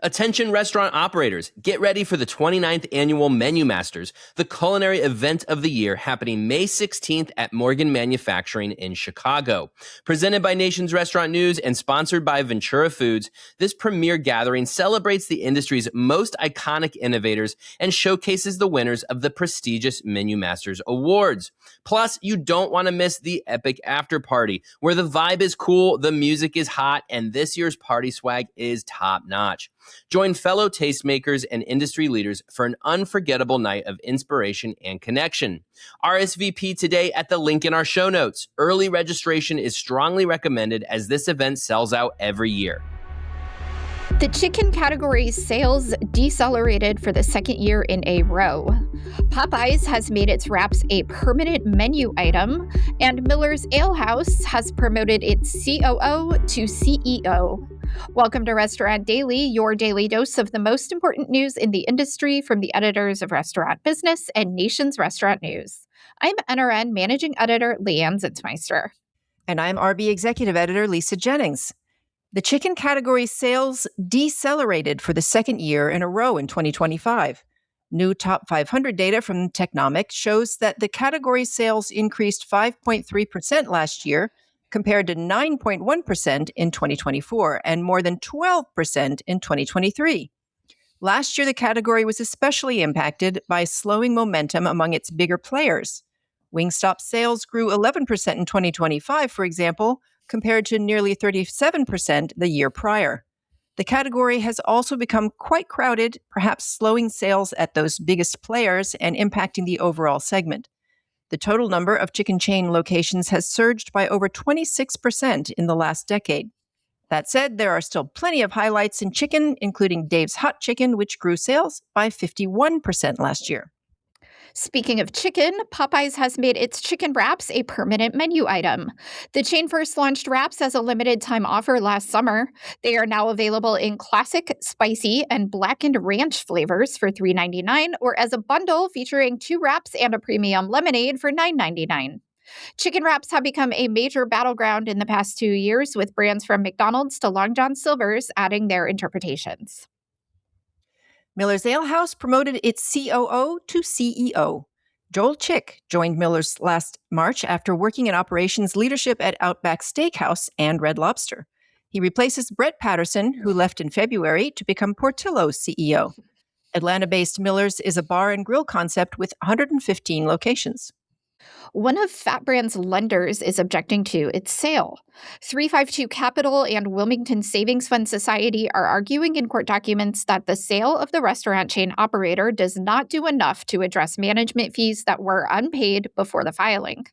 Attention restaurant operators, get ready for the 29th Annual Menu Masters, the culinary event of the year happening May 16th at Morgan Manufacturing in Chicago. Presented by Nation's Restaurant News and sponsored by Ventura Foods, this premier gathering celebrates the industry's most iconic innovators and showcases the winners of the prestigious Menu Masters Awards. Plus, you don't want to miss the epic after party, where the vibe is cool, the music is hot, and this year's party swag is top-notch. Join fellow tastemakers and industry leaders for an unforgettable night of inspiration and connection. RSVP today at the link in our show notes. Early registration is strongly recommended as this event sells out every year. The chicken category's sales decelerated for the second year in a row. Popeyes has made its wraps a permanent menu item, and Miller's Ale House has promoted its COO to CEO. Welcome to Restaurant Daily, your daily dose of the most important news in the industry from the editors of Restaurant Business and Nation's Restaurant News. I'm NRN Managing Editor Leanne Zitzmeister. And I'm RB Executive Editor Lisa Jennings. The chicken category's sales decelerated for the second year in a row in 2025. New top 500 data from Technomic shows that the category's sales increased 5.3% last year, compared to 9.1% in 2024 and more than 12% in 2023. Last year, the category was especially impacted by slowing momentum among its bigger players. Wingstop sales grew 11% in 2025, for example, compared to nearly 37% the year prior. The category has also become quite crowded, perhaps slowing sales at those biggest players and impacting the overall segment. The total number of chicken chain locations has surged by over 26% in the last decade. That said, there are still plenty of highlights in chicken, including Dave's Hot Chicken, which grew sales by 51% last year. Speaking of chicken, Popeyes has made its chicken wraps a permanent menu item. The chain first launched wraps as a limited time offer last summer. They are now available in classic, spicy, and blackened ranch flavors for $3.99 or as a bundle featuring 2 wraps and a premium lemonade for $9.99. Chicken wraps have become a major battleground in the past 2 years, with brands from McDonald's to Long John Silver's adding their interpretations. Miller's Ale House promoted its COO to CEO. Joel Chick joined Miller's last March after working in operations leadership at Outback Steakhouse and Red Lobster. He replaces Brett Patterson, who left in February to become Portillo's CEO. Atlanta-based Miller's is a bar and grill concept with 115 locations. One of Fat Brand's lenders is objecting to its sale. 352 Capital and Wilmington Savings Fund Society are arguing in court documents that the sale of the restaurant chain operator does not do enough to address management fees that were unpaid before the filing.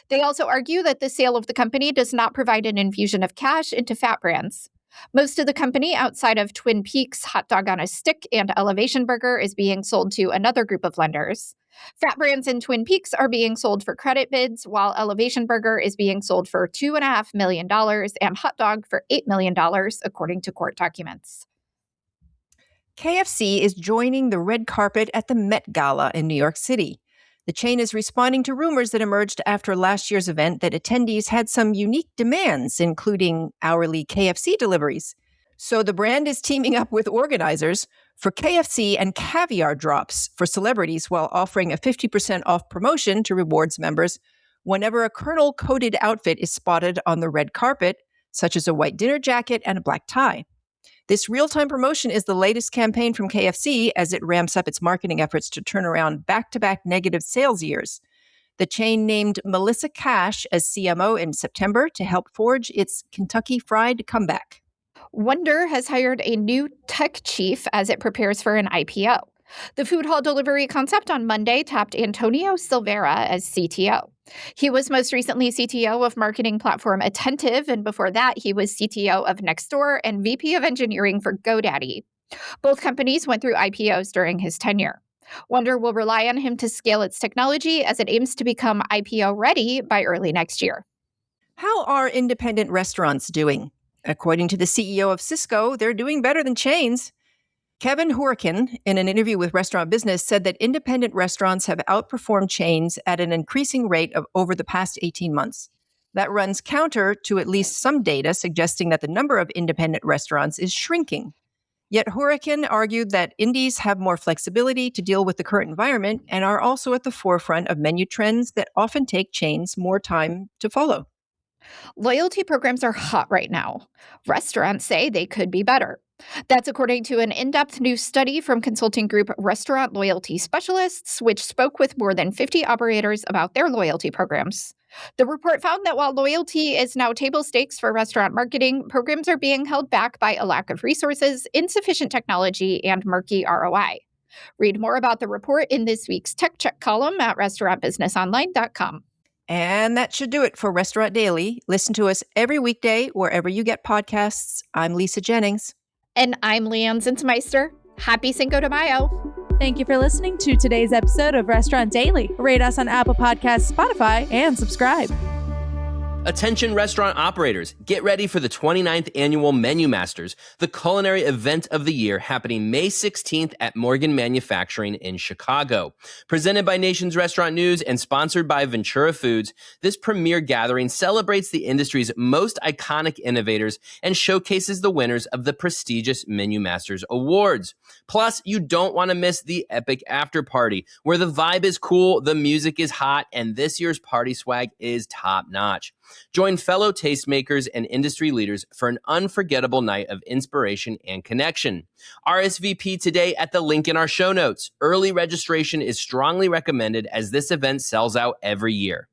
They also argue that the sale of the company does not provide an infusion of cash into Fat Brands. Most of the company outside of Twin Peaks Hot Dog on a Stick and Elevation Burger is being sold to another group of lenders. Fat Brands and Twin Peaks are being sold for credit bids, while Elevation Burger is being sold for $2.5 million and Hot Dog for $8 million, according to court documents. KFC is joining the red carpet at the Met Gala in New York City. The chain is responding to rumors that emerged after last year's event that attendees had some unique demands, including hourly KFC deliveries. So the brand is teaming up with organizers for KFC and caviar drops for celebrities while offering a 50% off promotion to rewards members whenever a Colonel-coded outfit is spotted on the red carpet, such as a white dinner jacket and a black tie. This real-time promotion is the latest campaign from KFC as it ramps up its marketing efforts to turn around back-to-back negative sales years. The chain named Melissa Cash as CMO in September to help forge its Kentucky Fried comeback. Wonder has hired a new tech chief as it prepares for an IPO. The food hall delivery concept on Monday tapped Antonio Silvera as CTO. He was most recently CTO of marketing platform Attentive, and before that, he was CTO of Nextdoor and VP of engineering for GoDaddy. Both companies went through IPOs during his tenure. Wonder will rely on him to scale its technology as it aims to become IPO ready by early next year. How are independent restaurants doing? According to the CEO of Cisco, they're doing better than chains. Kevin Hourican, in an interview with Restaurant Business, said that independent restaurants have outperformed chains at an increasing rate of over the past 18 months. That runs counter to at least some data suggesting that the number of independent restaurants is shrinking. Yet Hurricane argued that indies have more flexibility to deal with the current environment and are also at the forefront of menu trends that often take chains more time to follow. Loyalty programs are hot right now. Restaurants say they could be better. That's according to an in-depth new study from consulting group Restaurant Loyalty Specialists, which spoke with more than 50 operators about their loyalty programs. The report found that while loyalty is now table stakes for restaurant marketing, programs are being held back by a lack of resources, insufficient technology, and murky ROI. Read more about the report in this week's Tech Check column at restaurantbusinessonline.com. And that should do it for Restaurant Daily. Listen to us every weekday wherever you get podcasts. I'm Lisa Jennings. And I'm Leanne Zinsmeister. Happy Cinco de Mayo. Thank you for listening to today's episode of Restaurant Daily. Rate us on Apple Podcasts, Spotify, and subscribe. Attention restaurant operators, get ready for the 29th Annual Menu Masters, the culinary event of the year happening May 16th at Morgan Manufacturing in Chicago. Presented by Nation's Restaurant News and sponsored by Ventura Foods, this premier gathering celebrates the industry's most iconic innovators and showcases the winners of the prestigious Menu Masters Awards. Plus, you don't want to miss the epic after party, where the vibe is cool, the music is hot, and this year's party swag is top-notch. Join fellow tastemakers and industry leaders for an unforgettable night of inspiration and connection. RSVP today at the link in our show notes. Early registration is strongly recommended as this event sells out every year.